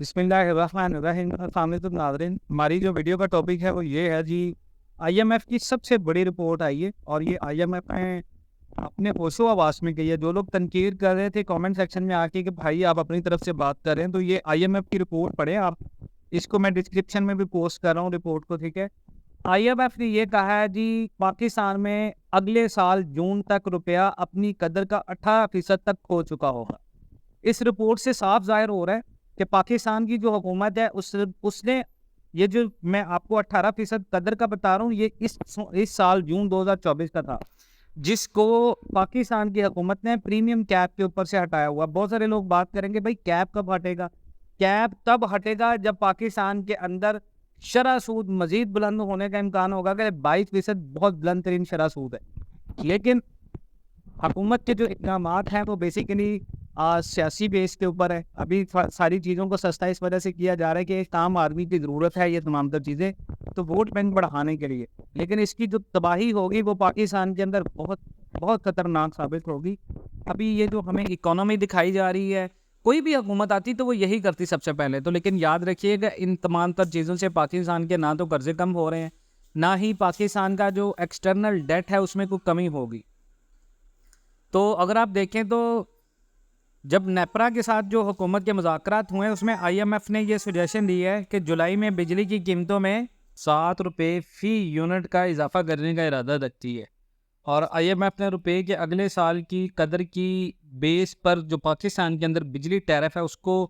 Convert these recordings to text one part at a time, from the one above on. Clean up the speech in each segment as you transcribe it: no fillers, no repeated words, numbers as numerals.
بسم اللہ الرحمن الرحیم۔ السلام علیکم ناظرین، ہماری جو ویڈیو کا ٹاپک ہے وہ یہ ہے جی آئی ایم ایف کی سب سے بڑی رپورٹ آئی ہے، اور یہ آئی ایم ایف نے اپنے ہوش و آواز میں کی ہے۔ جو لوگ تنقید کر رہے تھے کامنٹ سیکشن میں آ کے کہ بھائی آپ اپنی طرف سے بات کر رہے ہیں، تو یہ آئی ایم ایف کی رپورٹ پڑھیں آپ، اس کو میں ڈسکرپشن میں بھی پوسٹ کر رہا ہوں رپورٹ کو، ٹھیک ہے۔ آئی ایم ایف نے یہ کہا ہے جی پاکستان میں اگلے سال جون تک روپیہ اپنی قدر کا 18% تک کھو چکا ہوگا۔ اس رپورٹ سے صاف ظاہر ہو رہا ہے کہ پاکستان کی جو حکومت ہے اس نے یہ جو میں آپ کو 18% قدر کا بتا رہا ہوں، یہ اس سال جون 2024 کا تھا، جس کو پاکستان کی حکومت نے پریمیم کیپ کے اوپر سے ہٹایا ہوا۔ بہت سارے لوگ بات کریں گے بھائی کیپ کب ہٹے گا؟ کیپ تب ہٹے گا جب پاکستان کے اندر شرح سود مزید بلند ہونے کا امکان ہوگا کہ 22% بہت بلند ترین شرح سود ہے۔ لیکن حکومت کے جو اقدامات ہیں وہ بیسیکلی سیاسی بیس کے اوپر ہے۔ ابھی ساری چیزوں کو سستا اس وجہ سے کیا جا رہا ہے کہ ایک عام آدمی کی ضرورت ہے یہ تمام تر چیزیں، تو ووٹ بینک بڑھانے کے لیے، لیکن اس کی جو تباہی ہوگی وہ پاکستان کے اندر بہت بہت خطرناک ثابت ہوگی۔ ابھی یہ جو ہمیں اکانومی دکھائی جا رہی ہے، کوئی بھی حکومت آتی تو وہ یہی کرتی سب سے پہلے تو، لیکن یاد رکھیے کہ ان تمام تر چیزوں سے پاکستان کے نہ تو قرضے کم ہو رہے ہیں، نہ ہی پاکستان کا جو ایکسٹرنل ڈیٹ ہے اس میں کوئی کمی ہوگی۔ تو اگر آپ دیکھیں تو جب نیپرا کے ساتھ جو حکومت کے مذاکرات ہوئے ہیں اس میں آئی ایم ایف نے یہ سجیشن دی ہے کہ جولائی میں بجلی کی قیمتوں میں 7 روپے فی یونٹ کا اضافہ کرنے کا ارادہ رکھتی ہے، اور آئی ایم ایف نے روپے کے اگلے سال کی قدر کی بیس پر جو پاکستان کے اندر بجلی ٹیرف ہے اس کو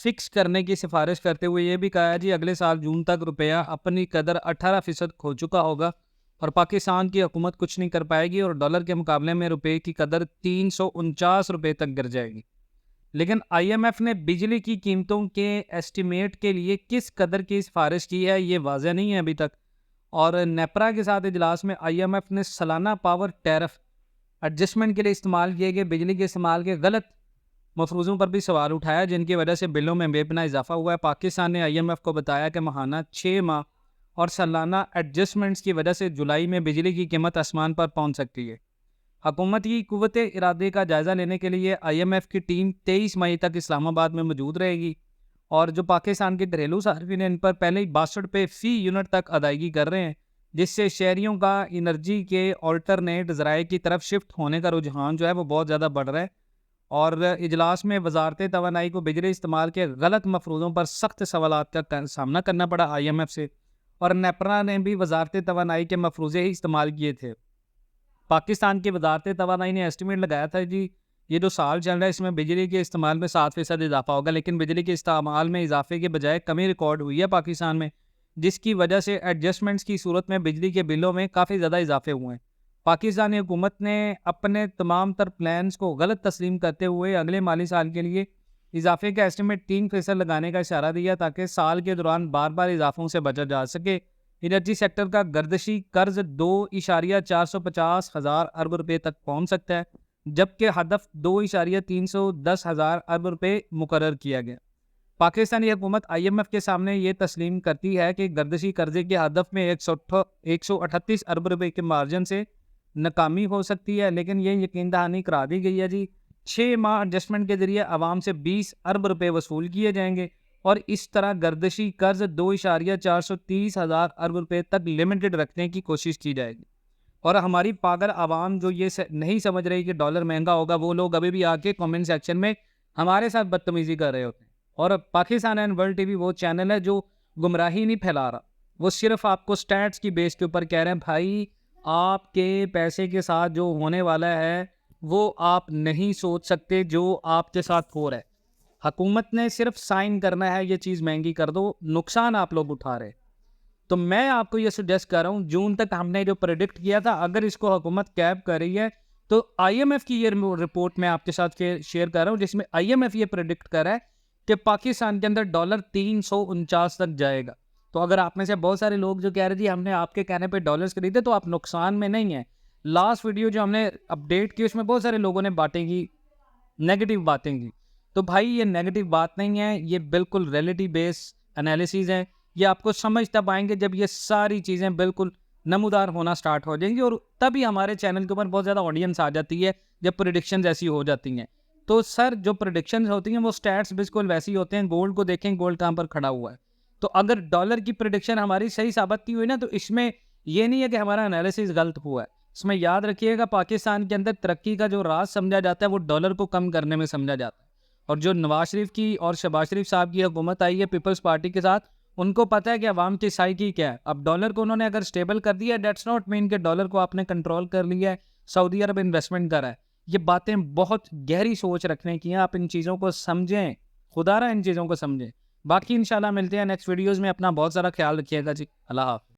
فکس کرنے کی سفارش کرتے ہوئے یہ بھی کہا ہے جی اگلے سال جون تک روپیہ اپنی قدر 18% کھو چکا ہوگا، اور پاکستان کی حکومت کچھ نہیں کر پائے گی، اور ڈالر کے مقابلے میں روپے کی قدر 349 روپے تک گر جائے گی۔ لیکن آئی ایم ایف نے بجلی کی قیمتوں کے ایسٹیمیٹ کے لیے کس قدر کی سفارش کی ہے یہ واضح نہیں ہے ابھی تک، اور نیپرا کے ساتھ اجلاس میں آئی ایم ایف نے سالانہ پاور ٹیرف ایڈجسٹمنٹ کے لیے استعمال کیے گئے بجلی کے استعمال کے غلط مفروضوں پر بھی سوال اٹھایا، جن کی وجہ سے بلوں میں بے پناہ اضافہ ہوا ہے۔ پاکستان نے آئی ایم ایف کو بتایا کہ ماہانہ 6 ماہ اور سالانہ ایڈجسٹمنٹس کی وجہ سے جولائی میں بجلی کی قیمت آسمان پر پہنچ سکتی ہے۔ حکومت کی قوت ارادے کا جائزہ لینے کے لیے آئی ایم ایف کی ٹیم 23 مئی تک اسلام آباد میں موجود رہے گی، اور جو پاکستان کے گھریلو صارفین ہیں ان پر پہلے ہی 62 روپے فی یونٹ تک ادائیگی کر رہے ہیں، جس سے شہریوں کا انرجی کے آلٹرنیٹ ذرائع کی طرف شفٹ ہونے کا رجحان جو ہے وہ بہت زیادہ بڑھ رہا ہے۔ اور اجلاس میں وزارت توانائی کو بجلی استعمال کے غلط مفروضوں پر سخت سوالات کا سامنا کرنا پڑا آئی ایم ایف سے، اور نیپرا نے بھی وزارت توانائی کے مفروضے ہی استعمال کیے تھے۔ پاکستان کی وزارت توانائی نے ایسٹیمیٹ لگایا تھا جی یہ جو سال چل رہا ہے اس میں بجلی کے استعمال میں 7% اضافہ ہوگا، لیکن بجلی کے استعمال میں اضافے کے بجائے کمی ریکارڈ ہوئی ہے پاکستان میں، جس کی وجہ سے ایڈجسٹمنٹس کی صورت میں بجلی کے بلوں میں کافی زیادہ اضافے ہوئے ہیں۔ پاکستانی حکومت نے اپنے تمام تر پلانز کو غلط تسلیم کرتے ہوئے اگلے مالی سال کے لیے اضافے کا ایسٹیمیٹ 3% لگانے کا اشارہ دیا تاکہ سال کے دوران بار بار اضافوں سے بچا جا سکے۔ انرجی سیکٹر کا گردشی قرض 2.450 ہزار ارب روپے تک پہنچ سکتا ہے، جبکہ ہدف 2.310 ہزار ارب روپے مقرر کیا گیا۔ پاکستانی حکومت آئی ایم ایف کے سامنے یہ تسلیم کرتی ہے کہ گردشی قرضے کے ہدف میں 138 ارب روپے کے مارجن سے ناکامی ہو سکتی ہے، لیکن یہ یقین دہانی کرا دی گئی ہے جی 6 ماہ ایڈجسٹمنٹ کے ذریعے عوام سے 20 ارب روپے وصول کیے جائیں گے، اور اس طرح گردشی قرض 2.430 ہزار ارب روپے تک لمیٹڈ رکھنے کی کوشش کی جائے گی۔ اور ہماری پاگل عوام جو یہ نہیں سمجھ رہی کہ ڈالر مہنگا ہوگا، وہ لوگ ابھی بھی آ کے کامنٹ سیکشن میں ہمارے ساتھ بدتمیزی کر رہے ہوتے ہیں، اور Pakistan and world T V وہ چینل ہے جو گمراہی نہیں پھیلا رہا، وہ صرف آپ کو سٹیٹس کی بیس کے اوپر کہہ رہے ہیں بھائی آپ کے پیسے کے ساتھ جو ہونے والا ہے وہ آپ نہیں سوچ سکتے جو آپ کے ساتھ ہو رہا ہے۔ حکومت نے صرف سائن کرنا ہے یہ چیز مہنگی کر دو، نقصان آپ لوگ اٹھا رہے۔ تو میں آپ کو یہ سجیسٹ کر رہا ہوں جون تک ہم نے جو پریڈکٹ کیا تھا اگر اس کو حکومت کیپ کر رہی ہے تو آئی ایم ایف کی یہ رپورٹ میں آپ کے ساتھ شیئر کر رہا ہوں، جس میں آئی ایم ایف یہ پریڈکٹ کر رہا ہے کہ پاکستان کے اندر ڈالر 349 تک جائے گا۔ تو اگر آپ میں سے بہت سارے لوگ جو کہہ رہے تھے ہم نے آپ کے کہنے پہ ڈالرز خریدے تو آپ نقصان میں نہیں ہیں۔ لاسٹ ویڈیو جو ہم نے اپڈیٹ کی اس میں بہت سارے لوگوں نے باتیں کی، نیگیٹو باتیں کی، تو بھائی یہ نیگیٹو بات نہیں ہے، یہ بالکل ریئلٹی بیس انالیسیز ہیں۔ یہ آپ کو سمجھ تب آئیں گے جب یہ ساری چیزیں بالکل نمودار ہونا سٹارٹ ہو جائیں گی، اور تبھی ہمارے چینل کے اوپر بہت زیادہ آڈینس آ جاتی ہے جب پریڈکشنز ایسی ہو جاتی ہیں۔ تو سر جو پریڈکشنز ہوتی ہیں وہ سٹیٹس بالکل ویسی ہوتے ہیں. گولڈ کو دیکھیں, گولڈ کہاں پر کھڑا ہوا ہے. تو اگر ڈالر کی پریڈکشن ہماری صحیح ثابت کی ہوئی نا, تو اس میں یہ نہیں ہے کہ ہمارا انالیسس غلط ہوا ہے. اس میں یاد رکھیے گا, پاکستان کے اندر ترقی کا جو راز سمجھا جاتا ہے وہ ڈالر کو کم کرنے میں سمجھا جاتا ہے. اور جو نواز شریف کی اور شہباز شریف صاحب کی حکومت آئی ہے پیپلز پارٹی کے ساتھ, ان کو پتہ ہے کہ عوام کی سائیکی کیا ہے. اب ڈالر کو انہوں نے اگر سٹیبل کر دیا, دیٹس ناٹ مین کہ ڈالر کو آپ نے کنٹرول کر لیا ہے, سعودی عرب انویسٹمنٹ کر رہا ہے. یہ باتیں بہت گہری سوچ رکھنے کی ہیں. آپ ان چیزوں کو سمجھیں, خدا را ان چیزوں کو سمجھیں. باقی انشاءاللہ ملتے ہیں نیکسٹ ویڈیوز میں. اپنا بہت سارا خیال رکھیے گا جی. اللہ حافظ.